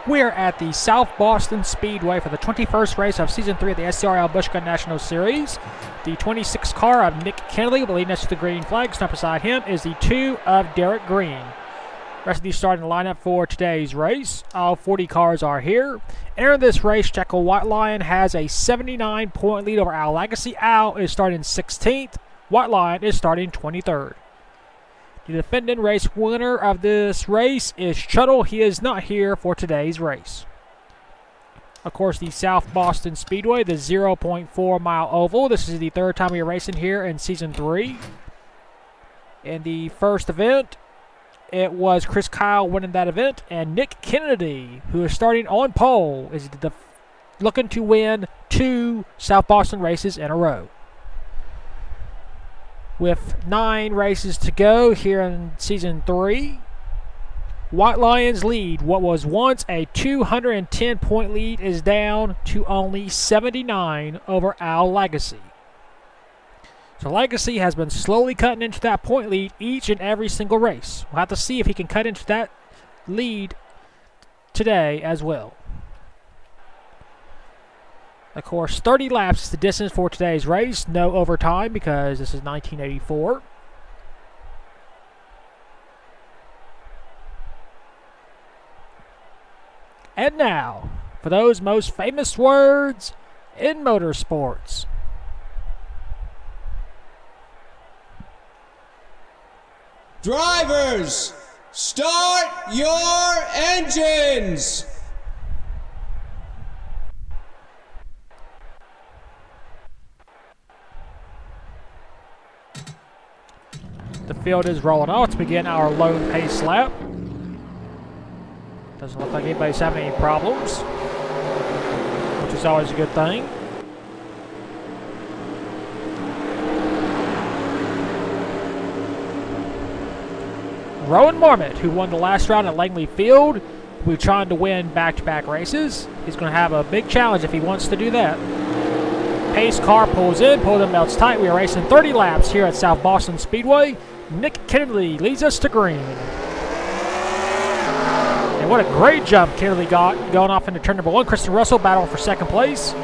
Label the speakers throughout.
Speaker 1: We're at the South Boston Speedway for the 21st race of Season 3 of the SCRL Busch National Series. The 26 car of Nick Kennedy will lead us to the green flag. Stuck beside him is the 2 of Derek Green. Rest of the starting lineup for today's race. All 40 cars are here. Entering this race, Jekyll White Lion has a 79-point lead over Al Legacy. Al is starting 16th. White Lion is starting 23rd. The defending race winner of this race is Shuttle. He is not here for today's race. Of course, the South Boston Speedway, the 0.4 mile oval. This is the third time we're racing here in Season 3. In the first event, it was Chris Kyle winning that event, and Nick Kennedy, who is starting on pole, is looking to win 2 South Boston races in a row. With 9 races to go here in Season 3, White Lion's lead, what was once a 210-point lead, is down to only 79 over Al Legacy. So Legacy has been slowly cutting into that point lead each and every single race. We'll have to see if he can cut into that lead today as well. Of course, 30 laps is the distance for today's race. No overtime because this is 1984. And now, for those most famous words in motorsports.
Speaker 2: Drivers, start your engines!
Speaker 1: The field is rolling off to begin our lone pace lap. Doesn't look like anybody's having any problems, which is always a good thing. Rowan Marmot, who won the last round at Langley Field, will be trying to win back-to-back races. He's going to have a big challenge if he wants to do that. Pace car pulls in, belts tight. We are racing 30 laps here at South Boston Speedway. Nick Kennedy leads us to green. And what a great jump Kennedy got going off into turn number 1. Kristen Russell battling for second place.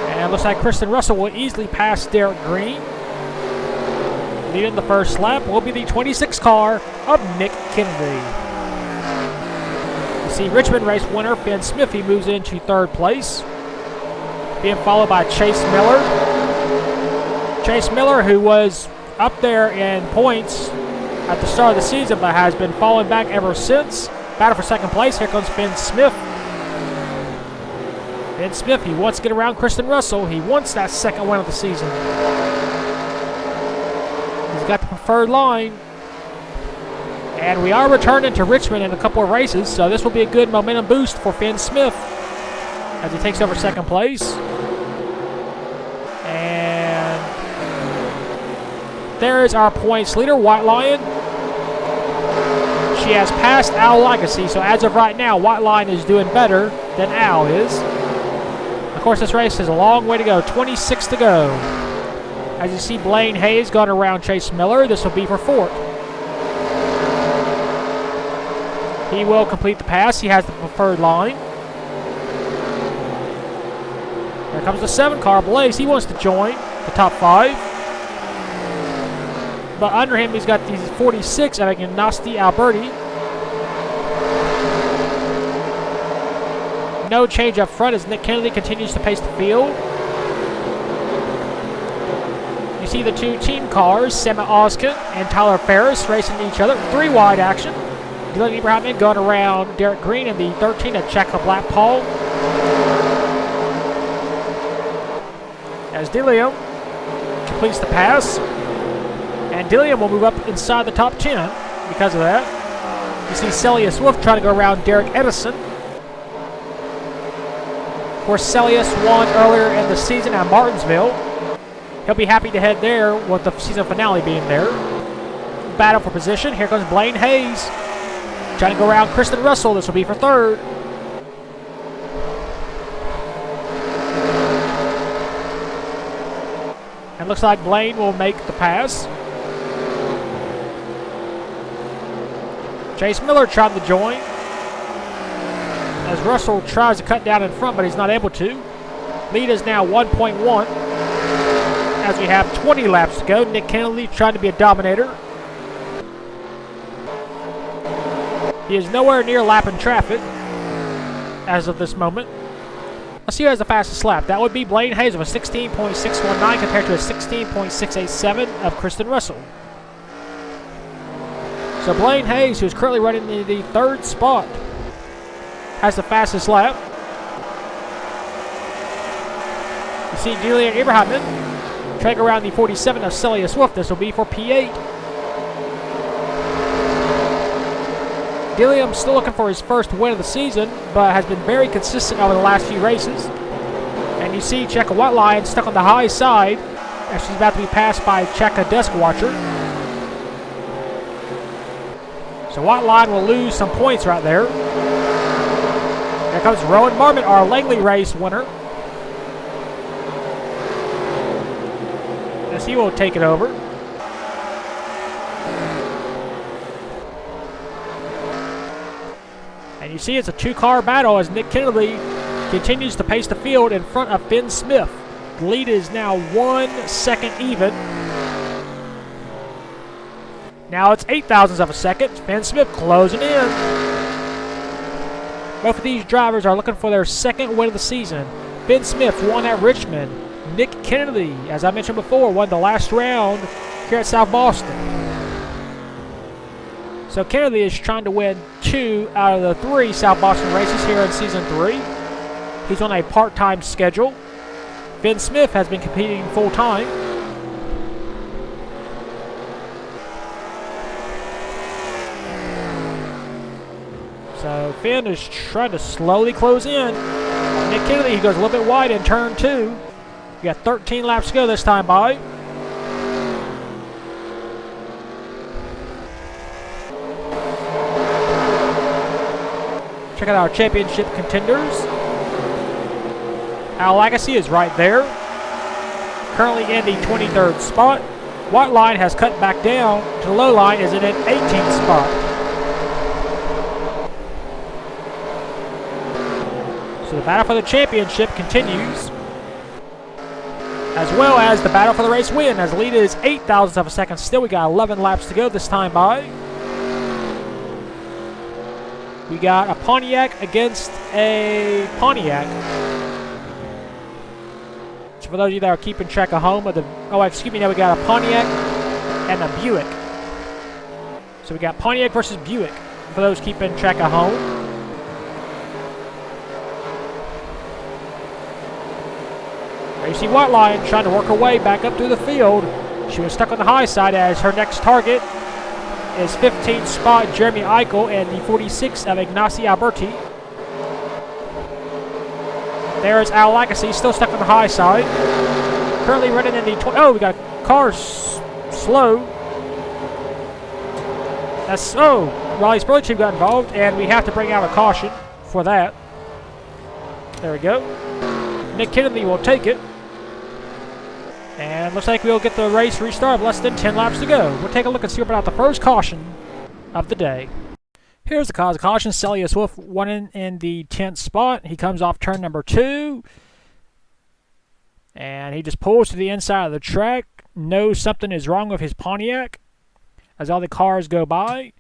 Speaker 1: And it looks like Kristen Russell will easily pass Derek Green. Leading the first lap will be the 26 car of Nick Kennedy. You see Richmond race winner Finn Smith, he moves into third place, being followed by Chase Miller. Chase Miller, who was up there in points at the start of the season but has been falling back ever since. Battle for second place. Here comes Finn Smith. Finn Smith, he wants to get around Kristen Russell. He wants that second win of the season. He's got the preferred line. And we are returning to Richmond in a couple of races, so this will be a good momentum boost for Finn Smith as he takes over second place. And there is our points leader, White Lion. She has passed Al Legacy, so as of right now, White Lion is doing better than Al is. Of course, this race has a long way to go, 26 to go. As you see, Blaine Hayes going around Chase Miller. This will be for fourth. He will complete the pass. He has the preferred line. Here comes the 7 car, Blaze. He wants to join the top 5. But under him, he's got the 46 of Ignacy Alberti. No change up front as Nick Kennedy continues to pace the field. You see the 2 team cars, Sema Oskin and Tyler Ferris, racing each other. 3 wide action. Dylan Ibrahim going around Derek Green in the 13 at Jacob Blackpaul. As Dilliam completes the pass. And Dilliam will move up inside the top 10 because of that. You see Celius Wolf trying to go around Derek Edison. Of course, Celius won earlier in the season at Martinsville. He'll be happy to head there with the season finale being there. Battle for position. Here comes Blaine Hayes. Trying to go around Kristen Russell. This will be for third. And looks like Blaine will make the pass. Chase Miller trying to join, as Russell tries to cut down in front, but he's not able to. Lead is now 1.1 as we have 20 laps to go. Nick Kennedy trying to be a dominator. He is nowhere near lapping traffic as of this moment. Let's see who has the fastest lap. That would be Blaine Hayes with a 16.619 compared to a 16.687 of Kristen Russell. So Blaine Hayes, who is currently running in the 3rd spot, has the fastest lap. You see Delia Abrahamson trailing around the 47 of Celia Swift. This will be for P8. Dilliam still looking for his first win of the season, but has been very consistent over the last few races. And you see Checka Whiteline stuck on the high side as she's about to be passed by Checka Desk Watcher. So Whiteline will lose some points right there. Here comes Rowan Marmot, our Langley race winner. As he will take it over. And you see it's a 2-car battle as Nick Kennedy continues to pace the field in front of Finn Smith. The lead is now 1 second even. Now it's 0.08 of a second. Finn Smith closing in. Both of these drivers are looking for their second win of the season. Finn Smith won at Richmond. Nick Kennedy, as I mentioned before, won the last round here at South Boston. So Kennedy is trying to win 2 out of the 3 South Boston races here in Season 3. He's on a part-time schedule. Finn Smith has been competing full-time. So Finn is trying to slowly close in. Nick Kennedy, he goes a little bit wide in turn 2. We got 13 laps to go this time by. Check out our championship contenders. Al Agassi is right there. Currently in the 23rd spot. Whiteline has cut back down to the low line, is in an 18th spot. So the battle for the championship continues, as well as the battle for the race win, as the lead is 0.08 of a second still. We got 11 laps to go this time by. We got a Pontiac against a Pontiac. So for those of you that are keeping track at home of the, now we got a Pontiac and a Buick. So we got Pontiac versus Buick for those keeping track at home. There you see Whiteline trying to work her way back up through the field. She was stuck on the high side as her next target is 15th spot Jeremy Eichel and the 46 of Ignacy Alberti. There is Al Agassi, still stuck on the high side. Currently running in the we got cars slow. That's Riley Spurley team got involved, and we have to bring out a caution for that. There we go. Nick Kennedy will take it. And looks like we'll get the race restarted. Less than 10 laps to go. We'll take a look and see about the first caution of the day. Here's the cause of caution. Celia Swift running in the 10th spot. He comes off turn number 2. And he just pulls to the inside of the track. Knows something is wrong with his Pontiac as all the cars go by.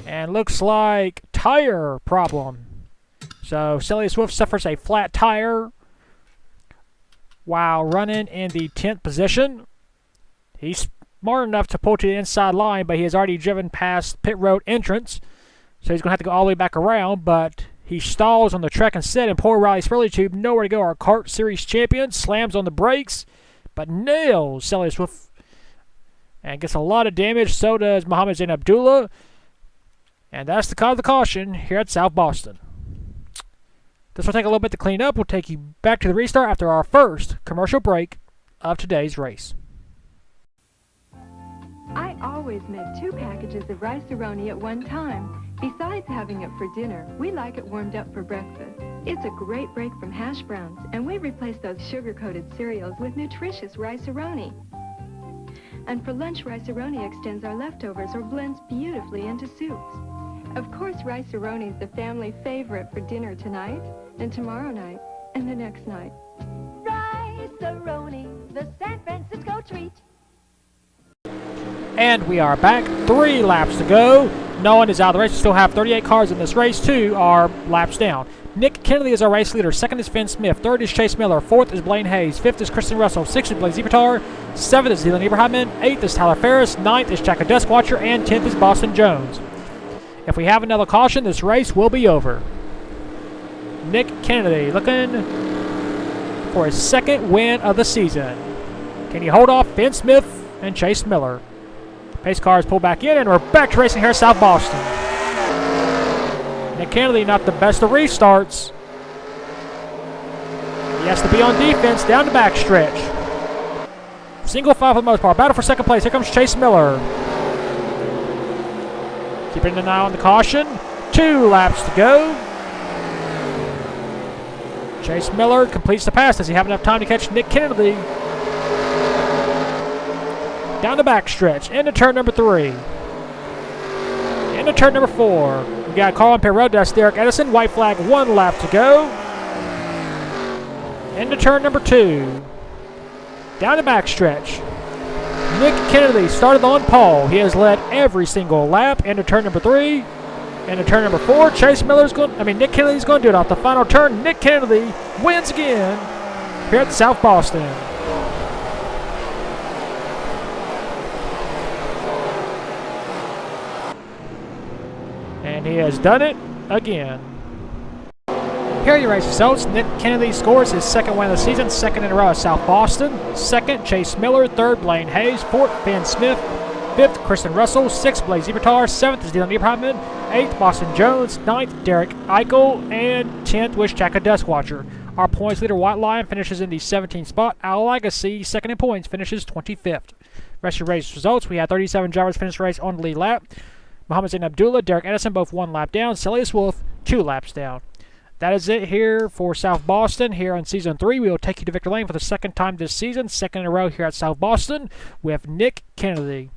Speaker 1: And looks like tire problem. So Celia Swift suffers a flat tire while running in the 10th position. He's smart enough to pull to the inside line, but he has already driven past pit road entrance, so he's going to have to go all the way back around, but he stalls on the track instead, and poor Riley Spurley Tube, nowhere to go. Our kart series champion slams on the brakes, but nails Celia Swift and gets a lot of damage. So does Mohammed Zain Abdullah, and that's the cause of the caution here at South Boston. This will take a little bit to clean up. We'll take you back to the restart after our first commercial break of today's race.
Speaker 3: I always make 2 packages of rice-a-roni at one time. Besides having it for dinner, we like it warmed up for breakfast. It's a great break from hash browns, and we replace those sugar-coated cereals with nutritious rice-a-roni. And for lunch, rice-a-roni extends our leftovers or blends beautifully into soups. Of course, rice-a-roni is the family favorite for dinner tonight, and tomorrow night, and the next night.
Speaker 4: Rice-a-roni, the San Francisco treat.
Speaker 1: And we are back. 3 laps to go. No one is out of the race. We still have 38 cars in this race. 2 are laps down. Nick Kennedy is our race leader. 2nd is Finn Smith. 3rd is Chase Miller. 4th is Blaine Hayes. 5th is Kristen Russell. 6th is Blaise Zipitar. 7th is Dylan Ibrahimman. 8th is Tyler Ferris. 9th is Chaka Duskwatcher. And 10th is Boston Jones. If we have another caution, this race will be over. Nick Kennedy looking for his 2nd win of the season. Can he hold off Finn Smith and Chase Miller? Pace cars pull back in, and we're back to racing here at South Boston. Nick Kennedy, not the best of restarts. He has to be on defense down the backstretch. Single file for the most part. Battle for 2nd place. Here comes Chase Miller. Keeping an eye on the caution. 2 laps to go. Chase Miller completes the pass. Does he have enough time to catch Nick Kennedy? Down the backstretch, into turn number 3. Into turn number 4. We got Carlin Perot, that's Derek Edison. White flag, 1 lap to go. Into turn number 2. Down the backstretch. Nick Kennedy started on pole. He has led every single lap. Into turn number 3. Into turn number 4. Nick Kennedy's going to do it off the final turn. Nick Kennedy wins again here at South Boston. And he has done it again. Here are your race results. Nick Kennedy scores his 2nd win of the season, 2nd in a row at South Boston. 2nd, Chase Miller. 3rd, Blaine Hayes. 4th, Finn Smith. 5th, Kristen Russell. 6th, Blaise Zipitar. 7th is Dylan Ibrahimman. 8th, Boston Jones. 9th, Derek Eichel. And 10th was Chaka Duskwatcher. Our points leader, White Lion, finishes in the 17th spot. Our Legacy, 2nd in points, finishes 25th. Rest of your race results. We had 37 drivers finish the race on the lead lap. Muhammad Zain Abdullah, Derek Edison, both 1 lap down. Celius Wolf, 2 laps down. That is it here for South Boston. Here on Season 3, we will take you to Victor Lane for the 2nd time this season. 2nd in a row here at South Boston with Nick Kennedy.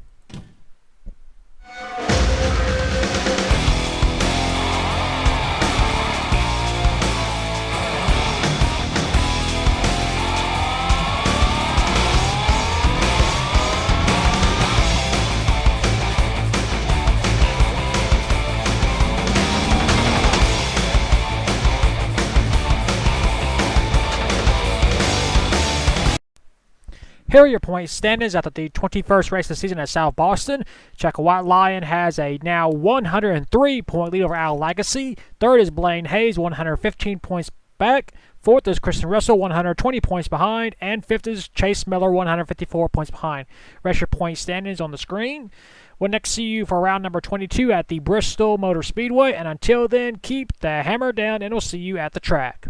Speaker 1: Here are your point standings after the 21st race of the season at South Boston. Chaka White Lion has a now 103-point lead over Al Legacy. 3rd is Blaine Hayes, 115 points back. 4th is Kristen Russell, 120 points behind. And 5th is Chase Miller, 154 points behind. Rest your point standings on the screen. We'll next see you for round number 22 at the Bristol Motor Speedway. And until then, keep the hammer down, and we'll see you at the track.